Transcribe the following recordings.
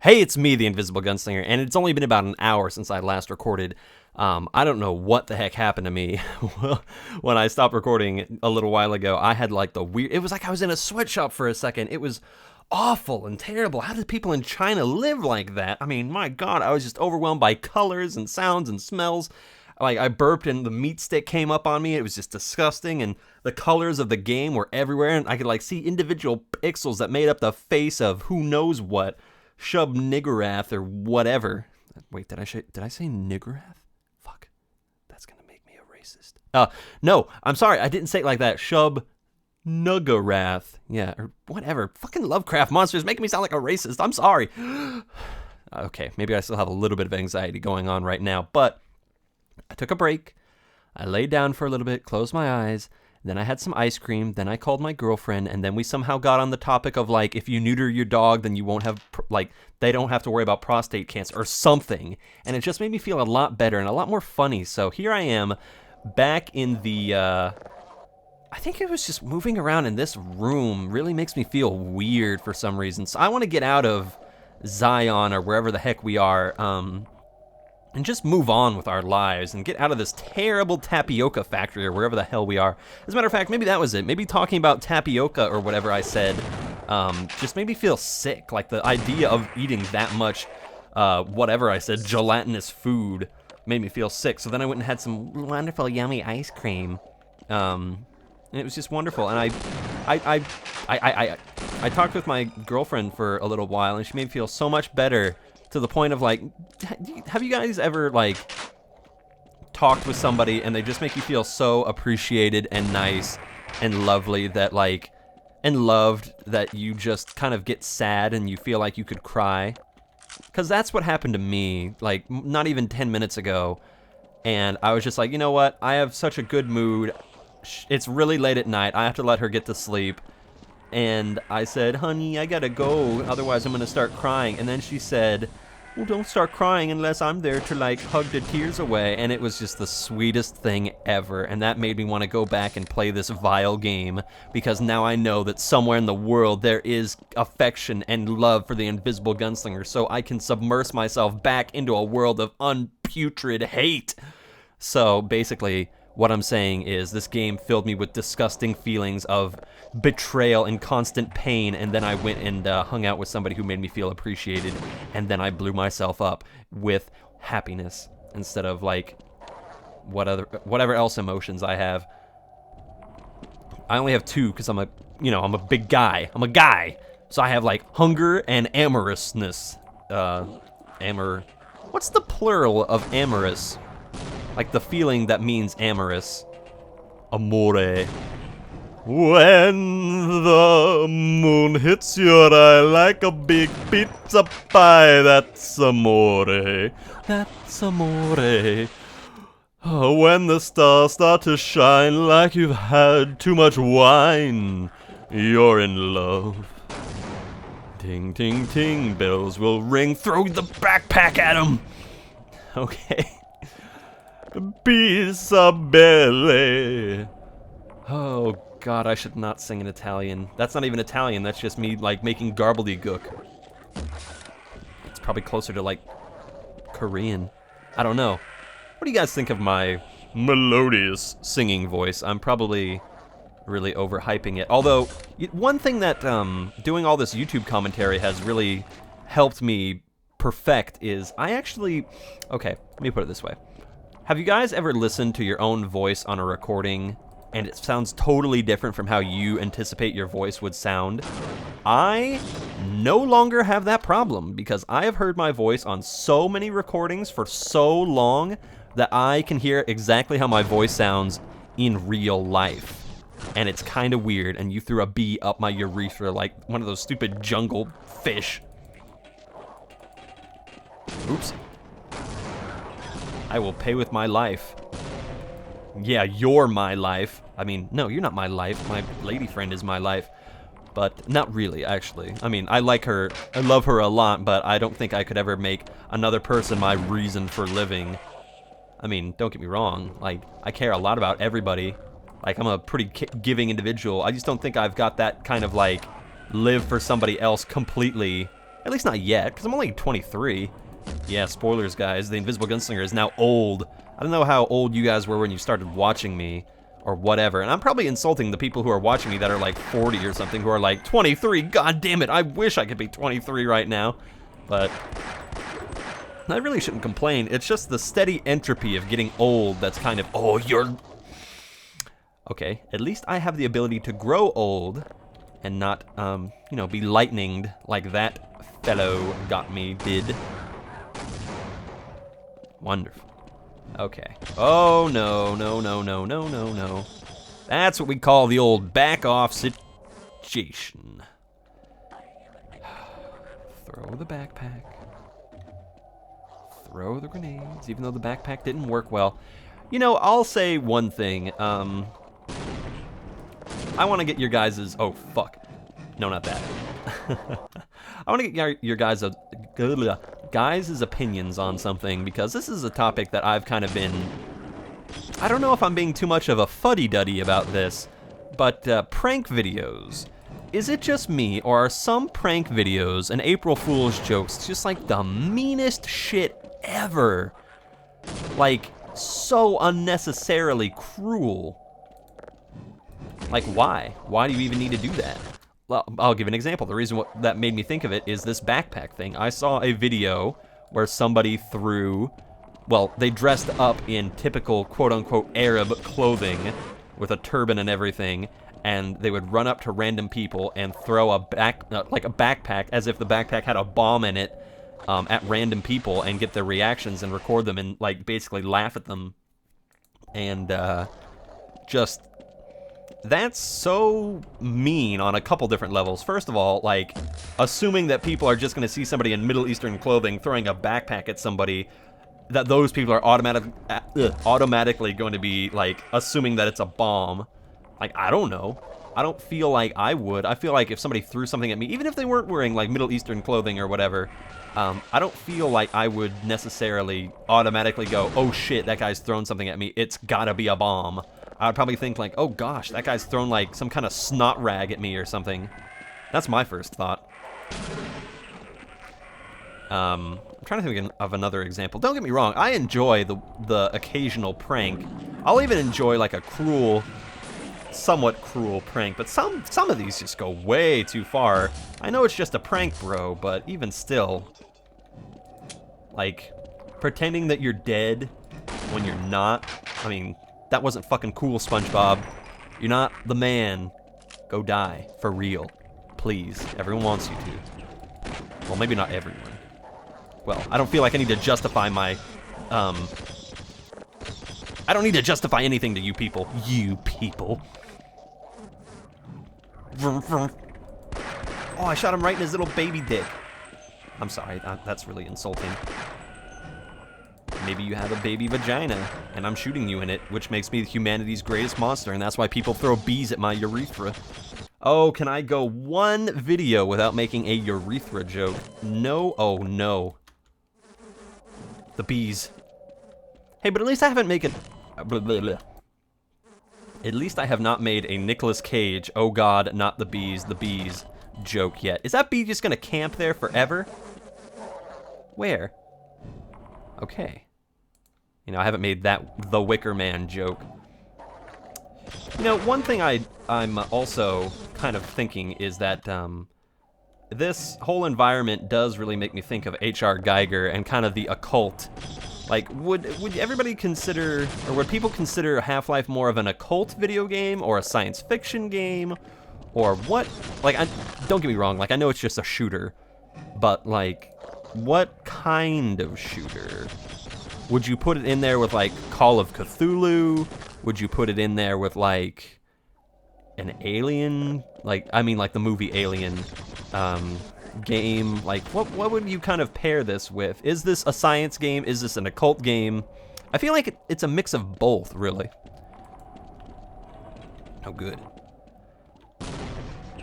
Hey, it's me, the Invisible Gunslinger, and it's only been about an hour since I last recorded. I don't know what the heck happened to me when I stopped recording a little while ago. I had like the weird. It was like I was in a sweatshop for a second. It was awful and terrible. How did people in China live like that? I mean, my God, I was just overwhelmed by colors and sounds and smells. Like I burped and the meat stick came up on me. It was just disgusting, and the colors of the game were everywhere, and I could like see individual pixels that made up the face of who knows what. Shub Niggurath or whatever. Wait, did I say Niggurath? Fuck. That's gonna make me a racist. No, I'm sorry, I didn't say it like that. Shub Nuggarath. Yeah, or whatever. Fucking Lovecraft monsters making me sound like a racist. I'm sorry. Okay, maybe I still have a little bit of anxiety going on right now, but I took a break. I laid down for a little bit, closed my eyes, then I had some ice cream, then I called my girlfriend, and then we somehow got on the topic of, like, if you neuter your dog, then you won't have, like, they don't have to worry about prostate cancer or something. And it just made me feel a lot better and a lot more funny. So here I am, back in the, I think it was just moving around in this room really makes me feel weird for some reason. So I want to get out of Zion or wherever the heck we are, and just move on with our lives and get out of this terrible tapioca factory or wherever the hell we are. As a matter of fact, maybe that was it. Maybe talking about tapioca or whatever I said just made me feel sick. Like the idea of eating that much, whatever I said, gelatinous food made me feel sick. So then I went and had some wonderful, yummy ice cream. And it was just wonderful. And I talked with my girlfriend for a little while, and she made me feel so much better. To the point of, like, have you guys ever, like, talked with somebody and they just make you feel so appreciated and nice and lovely that, like, and loved that you just kind of get sad and you feel like you could cry? Because that's what happened to me, like, not even 10 minutes ago. And I was just like, you know what? I have such a good mood. It's really late at night. I have to let her get to sleep. And I said, honey, I gotta go, otherwise I'm gonna start crying. And then she said, well, don't start crying unless I'm there to, like, hug the tears away. And it was just the sweetest thing ever. And that made me want to go back and play this vile game, because now I know that somewhere in the world there is affection and love for the Invisible Gunslinger, so I can submerge myself back into a world of unputrid hate. So basically, what I'm saying is this game filled me with disgusting feelings of betrayal and constant pain, and then I went and hung out with somebody who made me feel appreciated, and then I blew myself up with happiness instead of, like, whatever else emotions I have. I only have two because I'm a big guy. I'm a guy. So I have, like, hunger and amorousness. What's the plural of amorous? Like the feeling that means amorous. Amore. When the moon hits your eye like a big pizza pie, that's amore. That's amore. Oh, when the stars start to shine like you've had too much wine, you're in love. Ting, ting, ting, bells will ring. Throw the backpack at 'em. Okay. Pizza belly. Oh God, I should not sing in Italian. That's not even Italian, that's just me, like, making gobbledygook. It's probably closer to, like, Korean. I don't know. What do you guys think of my melodious singing voice? I'm probably really overhyping it. Although, one thing that doing all this YouTube commentary has really helped me perfect is I actually... Okay, let me put it this way. Have you guys ever listened to your own voice on a recording and it sounds totally different from how you anticipate your voice would sound? I no longer have that problem because I have heard my voice on so many recordings for so long that I can hear exactly how my voice sounds in real life. And it's kind of weird, and you threw a bee up my urethra like one of those stupid jungle fish. Oops. I will pay with my life. Yeah, you're my life. I mean, no, you're not my life. My lady friend is my life. But not really, actually. I mean, I like her. I love her a lot, but I don't think I could ever make another person my reason for living. I mean, don't get me wrong. Like, I care a lot about everybody. Like, I'm a pretty giving individual. I just don't think I've got that kind of, like, live for somebody else completely At least not yet, because I'm only 23. Yeah, spoilers, guys. The Invisible Gunslinger is now old. I don't know how old you guys were when you started watching me, or whatever. And I'm probably insulting the people who are watching me that are like 40 or something, who are like, 23, god damn it, I wish I could be 23 right now. But I really shouldn't complain. It's just the steady entropy of getting old that's kind of, oh, you're... Okay, at least I have the ability to grow old and not, you know, be lightninged like that fellow got me did. Wonderful. Okay. Oh, no, no, no, no, no, no, no. That's what we call the old back-off situation. Throw the backpack. Throw the grenades, even though the backpack didn't work well. You know, I'll say one thing. I want to get your guys's... Oh, fuck. No, not that. I want to get your guys' opinions on something, because this is a topic that I've kind of been... I don't know if I'm being too much of a fuddy-duddy about this, but prank videos. Is it just me, or are some prank videos and April Fool's jokes just like the meanest shit ever? Like, so unnecessarily cruel. Like, why? Why do you even need to do that? Well, I'll give an example. The reason that made me think of it is this backpack thing. I saw a video where somebody threw, well, they dressed up in typical quote-unquote Arab clothing with a turban and everything, and they would run up to random people and throw a backpack, as if the backpack had a bomb in it, at random people and get their reactions and record them and, like, basically laugh at them. And, just... That's so mean on a couple different levels. First of all, like, assuming that people are just going to see somebody in Middle Eastern clothing throwing a backpack at somebody, that those people are automatically going to be, like, assuming that it's a bomb. Like, I don't know. I don't feel like I would. I feel like if somebody threw something at me, even if they weren't wearing, like, Middle Eastern clothing or whatever, I don't feel like I would necessarily automatically go, oh shit, that guy's thrown something at me, it's gotta be a bomb. I would probably think like, oh gosh, that guy's thrown like some kind of snot rag at me or something. That's my first thought. I'm trying to think of another example. Don't get me wrong, I enjoy the occasional prank. I'll even enjoy like a cruel, somewhat cruel prank, but some of these just go way too far. I know it's just a prank, bro, but even still, like, pretending that you're dead when you're not. I mean, that wasn't fucking cool, SpongeBob. You're not the man. Go die, for real. Please, everyone wants you to. Well, maybe not everyone. Well, I don't feel like I need to justify my, I don't need to justify anything to you people. You people. Vroom, vroom. Oh, I shot him right in his little baby dick. I'm sorry, that's really insulting. Maybe you have a baby vagina, and I'm shooting you in it, which makes me humanity's greatest monster, and that's why people throw bees at my urethra. Oh, can I go one video without making a urethra joke? No, oh no. The bees. Hey, but at least I haven't made it... At least I have not made a Nicolas Cage, oh god, not the bees joke yet. Is that bee just gonna camp there forever? Where? Okay. You know, I haven't made that The Wicker Man joke. You know, one thing I'm also kind of thinking is that this whole environment does really make me think of H.R. Geiger and kind of the occult. Like, would everybody consider, or would people consider Half-Life more of an occult video game or a science fiction game? Or what? Like, don't get me wrong, like, I know it's just a shooter, but, like, what kind of shooter? Would you put it in there with, like, Call of Cthulhu? Would you put it in there with, like, an Alien? Like, I mean, like the movie Alien game? Like, what would you kind of pair this with? Is this a science game? Is this an occult game? I feel like it's a mix of both, really. Oh, good.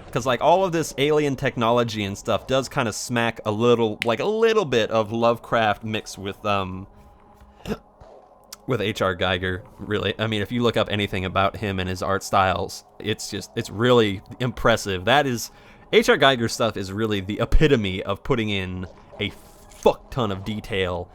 Because, like, all of this alien technology and stuff does kind of smack a little bit of Lovecraft mixed with H.R. Geiger, really. I mean, if you look up anything about him and his art styles, it's really impressive. That is, H.R. Geiger stuff is really the epitome of putting in a fuck ton of detail.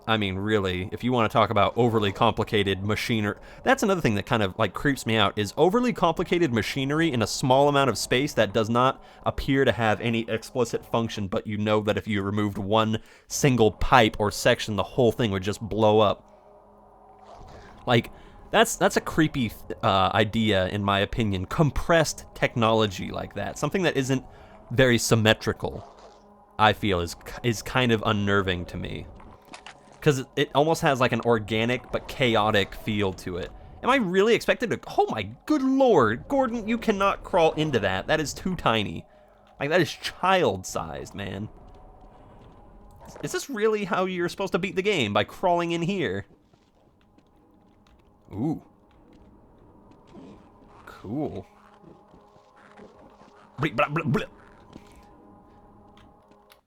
I mean, really, if you want to talk about overly complicated machinery, that's another thing that kind of like creeps me out, is overly complicated machinery in a small amount of space that does not appear to have any explicit function, but you know that if you removed one single pipe or section, the whole thing would just blow up. Like, that's a creepy idea, in my opinion. Compressed technology like that, something that isn't very symmetrical, I feel is kind of unnerving to me. Because it almost has like an organic but chaotic feel to it. Am I really expected to... Oh my good lord, Gordon, you cannot crawl into that. That is too tiny. Like, that is child-sized, man. Is this really how you're supposed to beat the game? By crawling in here? Ooh. Cool.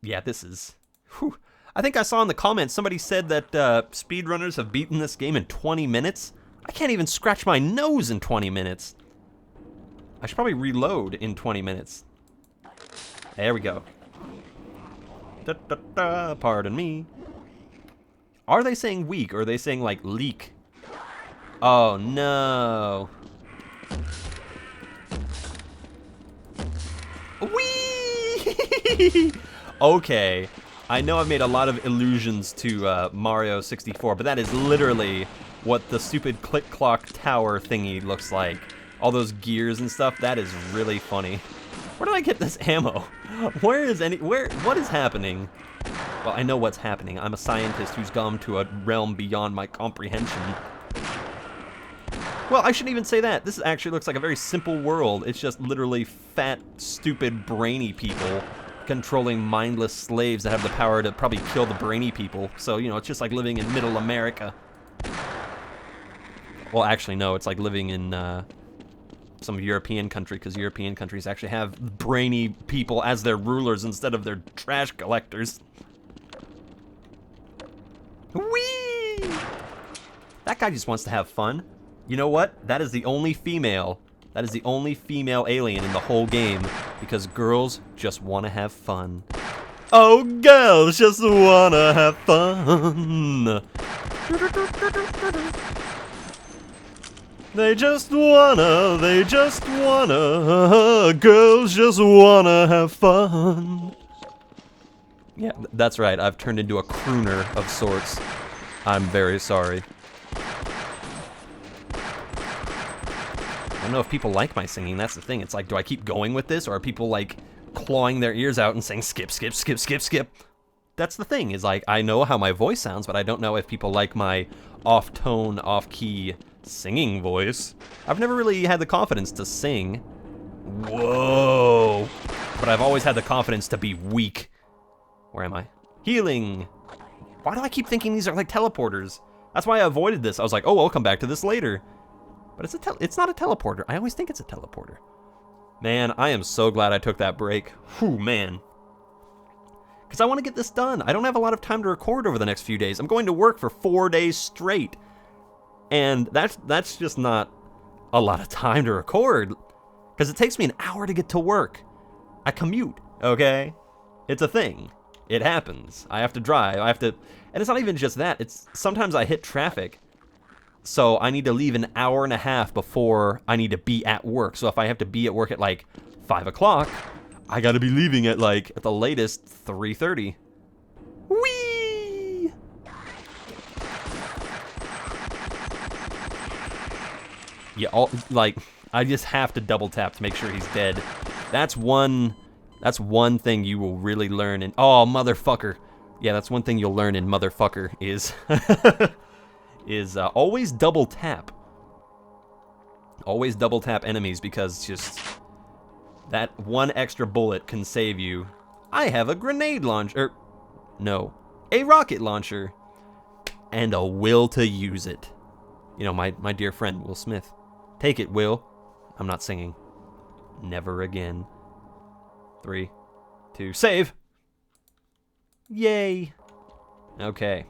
Yeah, this is... Whew. I think I saw in the comments somebody said that speedrunners have beaten this game in 20 minutes. I can't even scratch my nose in 20 minutes. I should probably reload in 20 minutes. There we go. Da, da, da, pardon me. Are they saying weak or are they saying like leak? Oh no. Whee! Okay. I know I've made a lot of allusions to Mario 64, but that is literally what the stupid click-clock tower thingy looks like. All those gears and stuff, that is really funny. Where did I get this ammo? What is happening? Well, I know what's happening. I'm a scientist who's gone to a realm beyond my comprehension. Well, I shouldn't even say that. This actually looks like a very simple world. It's just literally fat, stupid, brainy people controlling mindless slaves that have the power to probably kill the brainy people. So, you know, it's just like living in middle America. Well, actually, no, it's like living in some European country, because European countries actually have brainy people as their rulers instead of their trash collectors. Whee! That guy just wants to have fun. You know what? That is the only female. That is the only female alien in the whole game, because girls just want to have fun. Oh, girls just want to have fun. They just wanna, girls just wanna have fun. Yeah, that's right. I've turned into a crooner of sorts. I'm very sorry. I don't know if people like my singing, that's the thing. It's like, do I keep going with this, or are people like clawing their ears out and saying skip, skip, skip, skip, skip? That's the thing, is like, I know how my voice sounds, but I don't know if people like my off-tone, off-key singing voice. I've never really had the confidence to sing. Whoa! But I've always had the confidence to be weak. Where am I? Healing! Why do I keep thinking these are like teleporters? That's why I avoided this. I was like, oh, I'll come back to this later. But it's not a teleporter. I always think it's a teleporter. Man, I am so glad I took that break. Whew, man. Because I want to get this done. I don't have a lot of time to record over the next few days. I'm going to work for 4 days straight. And that's just not a lot of time to record. Because it takes me an hour to get to work. I commute, okay? It's a thing. It happens. I have to drive. I have to... And it's not even just that. It's sometimes I hit traffic. So I need to leave an hour and a half before I need to be at work. So if I have to be at work at like 5 o'clock, I gotta be leaving at like, at the latest, 3:30. Whee! Yeah, like, I just have to double tap to make sure he's dead. That's one thing you will really learn in, oh, motherfucker. Yeah, that's one thing you'll learn in motherfucker is... is always double tap. Always double tap enemies, because just that one extra bullet can save you. I have a grenade launcher. No, a rocket launcher. And a will to use it. You know, my dear friend, Will Smith. Take it, Will. I'm not singing. Never again. 3, 2, save! Yay! Okay.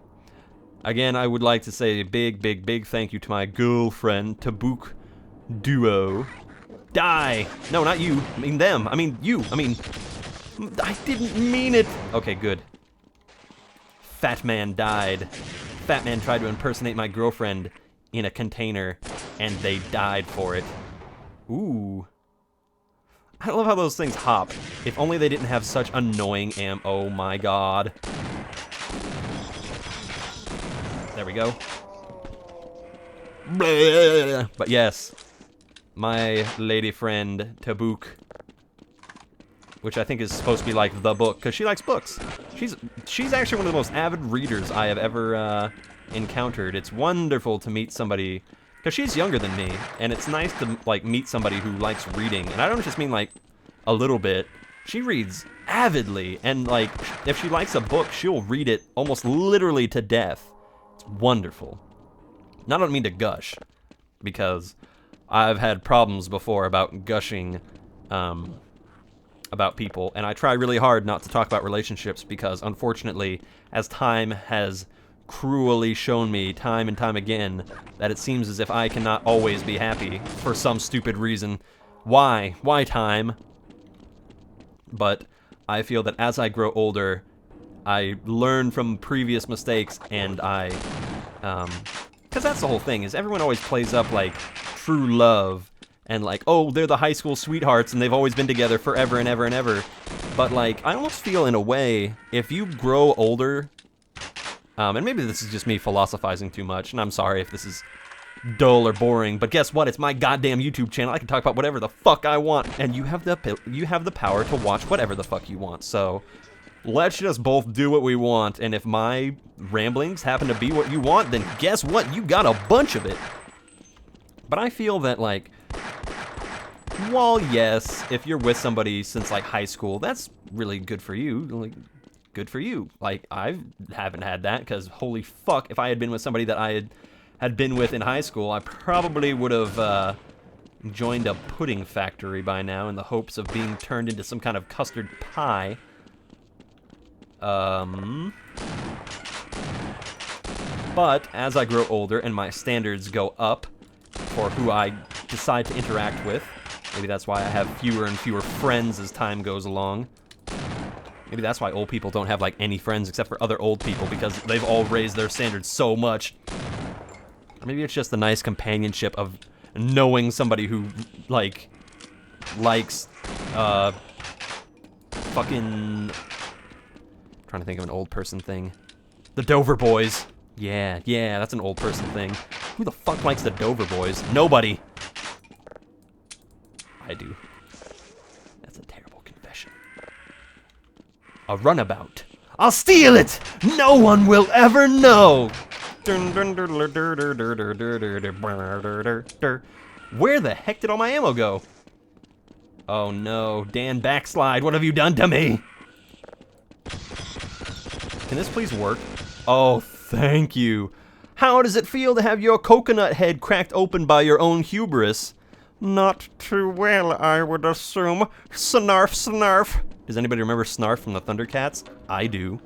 Again, I would like to say a big, big, big thank you to my girlfriend, Tabuk Duo, Die! No, not you. I mean them. I mean you. I mean... I didn't mean it! Okay, good. Fat man died. Fat man tried to impersonate my girlfriend in a container, and they died for it. Ooh. I love how those things hop. If only they didn't have such annoying oh my god. There we go. But yes, my lady friend Tabuk, which I think is supposed to be like the book, because she likes books. She's actually one of the most avid readers I have ever encountered. It's wonderful to meet somebody, because she's younger than me, and it's nice to like meet somebody who likes reading. And I don't just mean like a little bit. She reads avidly, and like if she likes a book, she'll read it almost literally to death. It's wonderful. Now, I don't mean to gush, because I've had problems before about gushing about people, and I try really hard not to talk about relationships because, unfortunately, as time has cruelly shown me time and time again, that it seems as if I cannot always be happy for some stupid reason. Why? Why, time? But I feel that as I grow older, I learn from previous mistakes, and because that's the whole thing, is everyone always plays up, like, true love, and like, oh, they're the high school sweethearts, and they've always been together forever and ever and ever. But, like, I almost feel, in a way, if you grow older, and maybe this is just me philosophizing too much, and I'm sorry if this is dull or boring, but guess what? It's my goddamn YouTube channel. I can talk about whatever the fuck I want, and you have the power to watch whatever the fuck you want, so... let's just both do what we want, and if my ramblings happen to be what you want, then guess what? You got a bunch of it. But I feel that, like, while yes, if you're with somebody since, like, high school, that's really good for you. Like, good for you. Like, I haven't had that, because holy fuck, if I had been with somebody that I had been with in high school, I probably would have joined a pudding factory by now in the hopes of being turned into some kind of custard pie. But as I grow older and my standards go up for who I decide to interact with, maybe that's why I have fewer and fewer friends as time goes along. Maybe that's why old people don't have like any friends except for other old people, because they've all raised their standards so much. Or maybe it's just the nice companionship of knowing somebody who like likes fucking... trying to think of an old person thing. The Dover Boys. Yeah, that's an old person thing. Who the fuck likes the Dover Boys? Nobody. I do. That's a terrible confession. A runabout. I'll steal it! No one will ever know! Where the heck did all my ammo go? Oh no, Dan Backslide, what have you done to me? Can this please work? Oh, thank you. How does it feel to have your coconut head cracked open by your own hubris? Not too well, I would assume. Snarf, snarf. Does anybody remember Snarf from the Thundercats? I do.